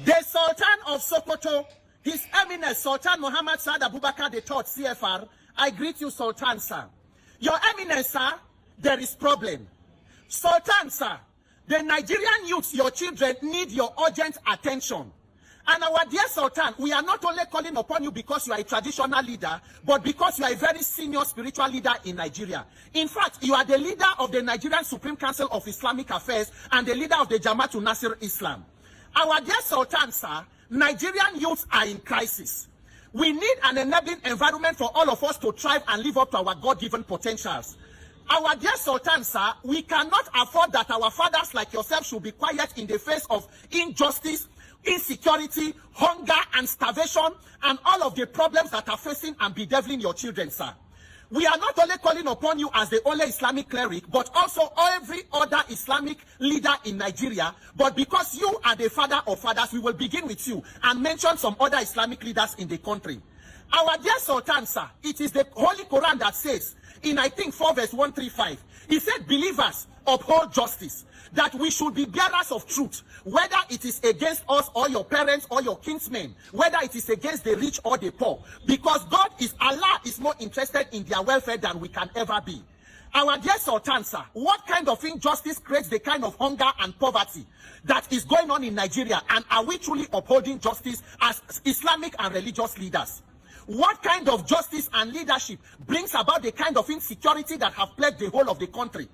The Sultan of Sokoto, His Eminence Sultan Muhammad Saad Abubakar III, CFR, I greet you, Sultan, sir. Your Eminence, sir, there is problem. Sultan, sir, the Nigerian youths, your children, need your urgent attention. And our dear Sultan, we are not only calling upon you because you are a traditional leader, but because you are a very senior spiritual leader in Nigeria. In fact, you are the leader of the Nigerian Supreme Council of Islamic Affairs and the leader of the Jamaatul Nasir Islam. Our dear Sultan, sir, Nigerian youths are in crisis. We need an enabling environment for all of us to thrive and live up to our God-given potentials. Our dear Sultan, sir, we cannot afford that our fathers like yourself should be quiet in the face of injustice, insecurity, hunger, and starvation, and all of the problems that are facing and bedeviling your children, sir. We are not only calling upon you as the only Islamic cleric, but also every other Islamic leader in Nigeria. But because you are the father of fathers, we will begin with you and mention some other Islamic leaders in the country. Our dear Sultan, sir, it is the Holy Quran that says, in I think 4 verse 135, he said, believers uphold justice, that we should be bearers of truth, whether it is against us or your parents or your kinsmen, whether it is against the rich or the poor, because Allah is more interested in their welfare than we can ever be. Our dear Sultan, sir, what kind of injustice creates the kind of hunger and poverty that is going on in Nigeria, and are we truly upholding justice as Islamic and religious leaders? What kind of justice and leadership brings about the kind of insecurity that have plagued the whole of the country?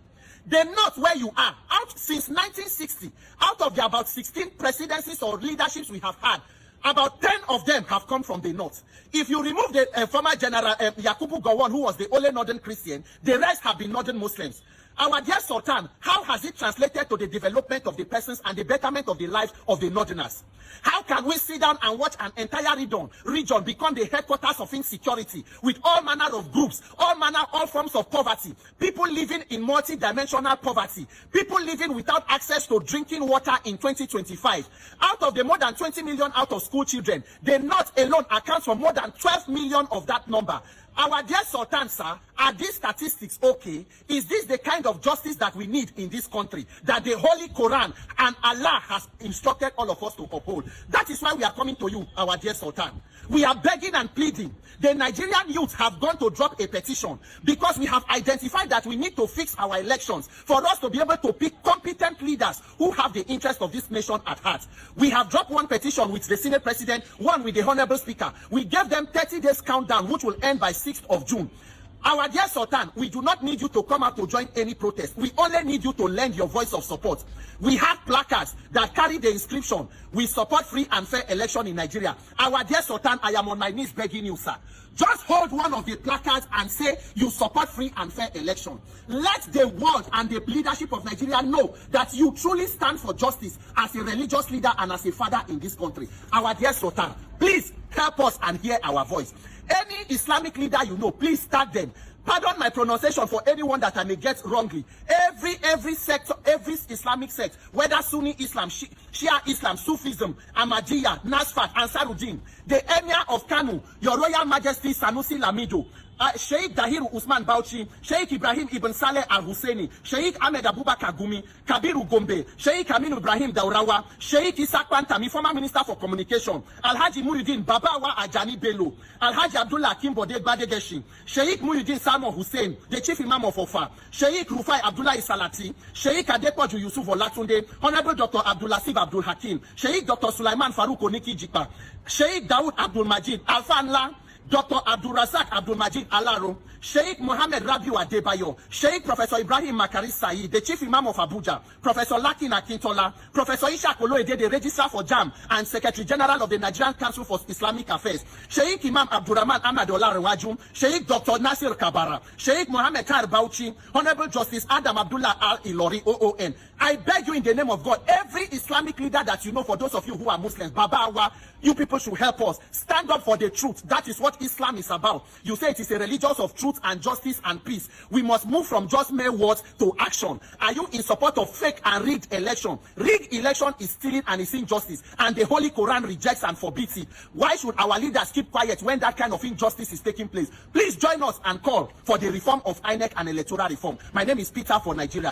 The North, where you are, out since 1960, out of the about 16 presidencies or leaderships we have had, about 10 of them have come from the North. If you remove the former General Yakubu Gowon, who was the only Northern Christian, the rest have been Northern Muslims. Our dear Sultan, how has it translated to the development of the persons and the betterment of the lives of the Northerners? How can we sit down and watch an entire region become the headquarters of insecurity with all manner of groups, all forms of poverty, people living in multi-dimensional poverty, people living without access to drinking water in 2025? Out of the more than 20 million out of school children, the North alone accounts for more than 12 million of that number. Our dear Sultan, sir, are these statistics okay? Is this the kind of justice that we need in this country, that the Holy Quran and Allah has instructed all of us to uphold? That is why we are coming to you, our dear Sultan. We are begging and pleading. The Nigerian youth have gone to drop a petition because we have identified that we need to fix our elections for us to be able to pick competent leaders who have the interest of this nation at heart. We have dropped one petition with the Senate President, one with the Honorable Speaker. We gave them 30 days countdown, which will end by 6th of June. Our dear Sultan, we do not need you to come out to join any protest. We only need you to lend your voice of support. We have placards that carry the inscription, "We support free and fair election in Nigeria." Our dear Sultan, I am on my knees begging you, sir. Just hold one of the placards and say you support free and fair election. Let the world and the leadership of Nigeria know that you truly stand for justice as a religious leader and as a father in this country. Our dear Sultan, please help us and hear our voice. Any Islamic leader you know, please start them. Pardon my pronunciation for anyone that I may get wrongly. Every sect, every Islamic sect, whether Sunni Islam, Shia Islam, Sufism, Ahmadiyya, Nasfat, Ansaruddin, the Emir of Kanu, Your Royal Majesty Sanusi Lamido, Sheikh Dahiru Usman Bauchi, Sheikh Ibrahim Ibn Saleh Al-Husseini, Sheikh Ahmed Abubakar Gumi, Kabiru Gombe, Sheikh Aminu Ibrahim Daurawa, Sheikh Isaac Pantami, former Minister for Communication, Alhaji Muhyiddin Babawa Ajani Bello, Alhaji Abdullah Kimbode Badegeshi, Sheikh Muhyiddin Samo Hussein, the Chief Imam of Ofa, Sheikh Rufai Abdullah Isalati, Sheikh Adepoju Yusuf Olatunde, Honorable Dr. Abdulaziz Abdul Hakim, Sheikh Dr. Sulaiman Farouk Oniki Jikpa, Sheikh Dawood Abdul Majid, Alfa Nla, Dr. Abdul Razak Abdul Majid Alaro, Sheikh Mohammed Rabiu Adebayo, Sheikh Professor Ibrahim Makari Said, the Chief Imam of Abuja, Professor Lakin Akintola, Professor Ishaq Oloede, the Registrar for JAM and Secretary General of the Nigerian Council for Islamic Affairs, Sheikh Imam Abdurrahman Ahmad Olarewaju, Sheikh Dr. Nasir Kabara, Sheikh Mohammed Tar Bauchi, Honorable Justice Adam Abdullah Al-Ilori, OON. I beg you in the name of God, every Islamic leader that you know, for those of you who are Muslims, Babawa, you people should help us. Stand up for the truth. That is what Islam is about. You say it is a religion of truth and justice and peace. We must move from just mere words to action. Are you in support of fake and rigged election? Rigged election is stealing and is injustice, and the Holy Quran rejects and forbids it. Why should our leaders keep quiet when that kind of injustice is taking place? Please join us and call for the reform of INEC and electoral reform. My name is Peter for Nigeria.